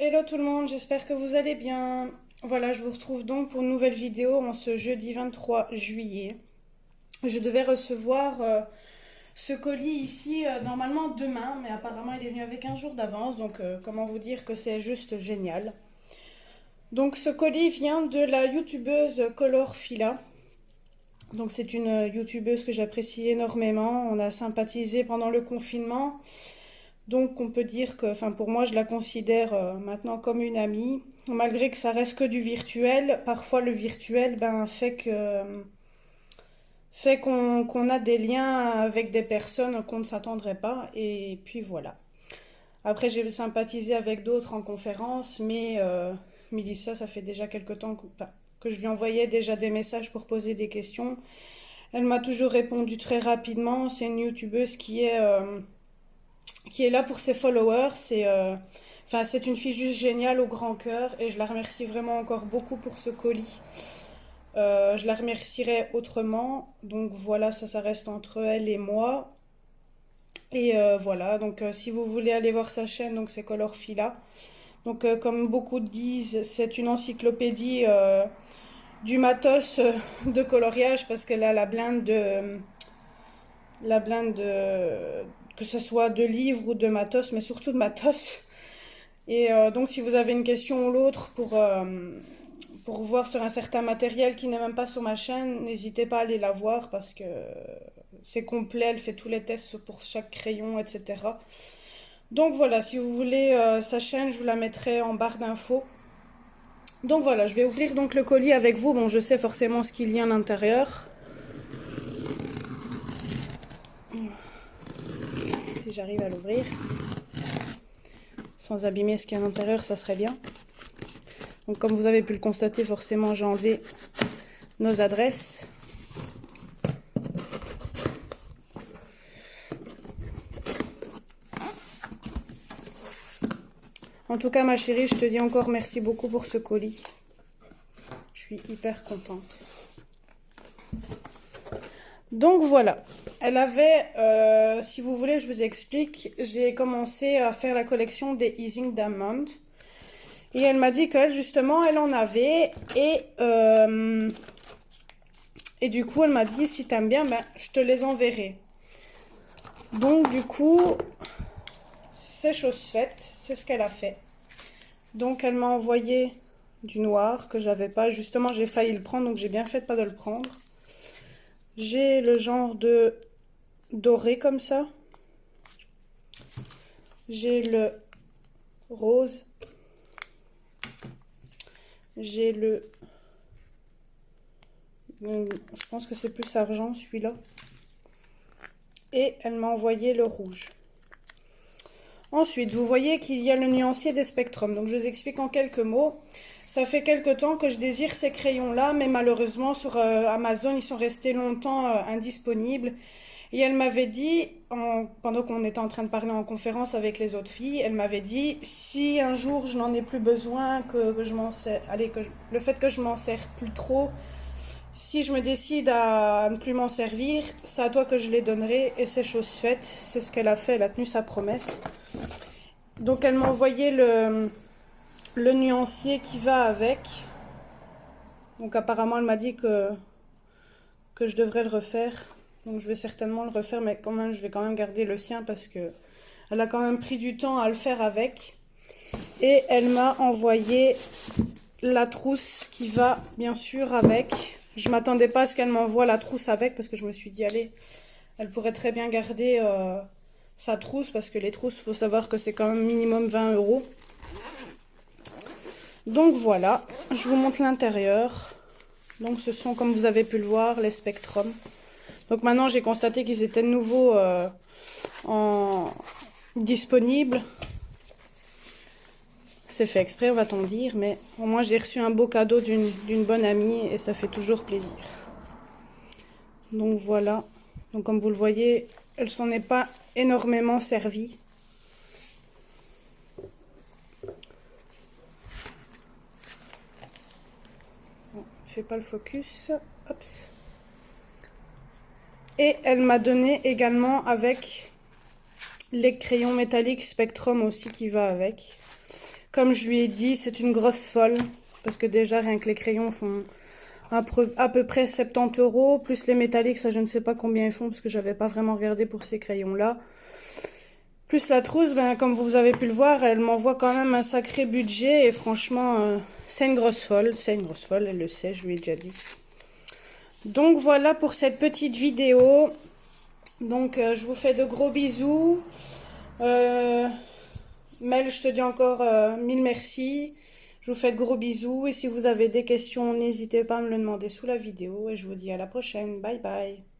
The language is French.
Hello tout le monde, j'espère que vous allez bien. Voilà, je vous retrouve donc pour une nouvelle vidéo en ce jeudi 23 juillet. Je devais recevoir ce colis ici normalement demain, mais apparemment il est venu avec un jour d'avance, donc comment vous dire que c'est juste génial. Donc ce colis vient de la youtubeuse Colorfila. Donc c'est une youtubeuse que j'apprécie énormément. On a sympathisé pendant le confinement. Donc on peut dire que, enfin pour moi je la considère maintenant comme une amie, malgré que ça reste que du virtuel. Parfois le virtuel fait qu'on a des liens avec des personnes qu'on ne s'attendrait pas et puis voilà. Après j'ai sympathisé avec d'autres en conférence, mais Mélissa ça fait déjà quelque temps que je lui envoyais déjà des messages pour poser des questions. Elle m'a toujours répondu très rapidement. C'est une youtubeuse qui est là pour ses followers. C'est une fille juste géniale au grand cœur et je la remercie vraiment encore beaucoup pour ce colis. Je la remercierai autrement. Donc voilà, ça reste entre elle et moi. Et voilà, donc si vous voulez aller voir sa chaîne, donc c'est Colorfila. Donc comme beaucoup disent, c'est une encyclopédie du matos de coloriage parce qu'elle a la blinde de que ce soit de livres ou de matos, mais surtout de matos. Et donc si vous avez une question ou l'autre pour voir sur un certain matériel qui n'est même pas sur ma chaîne, n'hésitez pas à aller la voir parce que c'est complet, elle fait tous les tests pour chaque crayon, etc. Donc voilà, si vous voulez sa chaîne, je vous la mettrai en barre d'infos. Donc voilà, je vais ouvrir donc le colis avec vous. Bon, je sais forcément ce qu'il y a à l'intérieur. Si j'arrive à l'ouvrir sans abîmer ce qu'il y a à l'intérieur, ça serait bien. Donc comme vous avez pu le constater, forcément j'ai enlevé nos adresses. En tout cas ma chérie, je te dis encore merci beaucoup pour ce colis. Je suis hyper contente. Donc voilà, elle avait, si vous voulez je vous explique, j'ai commencé à faire la collection des Easing Diamond. Et elle m'a dit qu'elle, justement, elle en avait. Et du coup, elle m'a dit, si t'aimes bien, ben, je te les enverrai. Donc, du coup, c'est chose faite. C'est ce qu'elle a fait. Donc, elle m'a envoyé du noir que j'avais pas. Justement, j'ai failli le prendre, donc j'ai bien fait de pas de le prendre. J'ai le genre de doré comme ça. J'ai le rose. J'ai je pense que c'est plus argent celui-là. Et elle m'a envoyé le rouge. Ensuite, vous voyez qu'il y a le nuancier des spectrums. Donc je vous explique en quelques mots. Ça fait quelque temps que je désire ces crayons-là, mais malheureusement sur Amazon, ils sont restés longtemps indisponibles. Et elle m'avait dit, pendant qu'on était en train de parler en conférence avec les autres filles, elle m'avait dit, si un jour je n'en ai plus besoin, que je m'en sers, allez, le fait que je m'en sers plus trop, si je me décide à ne plus m'en servir, c'est à toi que je les donnerai et c'est chose faite. C'est ce qu'elle a fait, elle a tenu sa promesse. Donc elle m'a envoyé le nuancier qui va avec. Donc apparemment elle m'a dit que je devrais le refaire. Donc je vais certainement le refaire, mais quand même je vais quand même garder le sien parce que elle a quand même pris du temps à le faire avec. Et elle m'a envoyé la trousse qui va bien sûr avec. Je m'attendais pas à ce qu'elle m'envoie la trousse avec parce que je me suis dit allez, elle pourrait très bien garder sa trousse parce que les trousses, faut savoir que c'est quand même minimum 20 euros. Donc voilà, je vous montre l'intérieur. Donc ce sont, comme vous avez pu le voir, les Spectrum. Donc maintenant j'ai constaté qu'ils étaient de nouveau disponibles. C'est fait exprès, on va-t-on dire, mais au moins j'ai reçu un beau cadeau d'une bonne amie et ça fait toujours plaisir. Donc voilà, donc comme vous le voyez, elle s'en est pas énormément servie. Bon, je fais pas le focus. Hop. Et elle m'a donné également avec les crayons métalliques Spectrum aussi qui va avec. Comme je lui ai dit, c'est une grosse folle. Parce que déjà, rien que les crayons font à peu près 70 euros. Plus les métalliques, ça je ne sais pas combien ils font parce que j'avais pas vraiment regardé pour ces crayons-là. Plus la trousse, ben, comme vous avez pu le voir, elle m'envoie quand même un sacré budget. Et franchement, c'est une grosse folle. C'est une grosse folle, elle le sait, je lui ai déjà dit. Donc voilà pour cette petite vidéo. Donc je vous fais de gros bisous. Mel, je te dis encore mille merci. Je vous fais de gros bisous. Et si vous avez des questions, n'hésitez pas à me le demander sous la vidéo. Et je vous dis à la prochaine. Bye bye.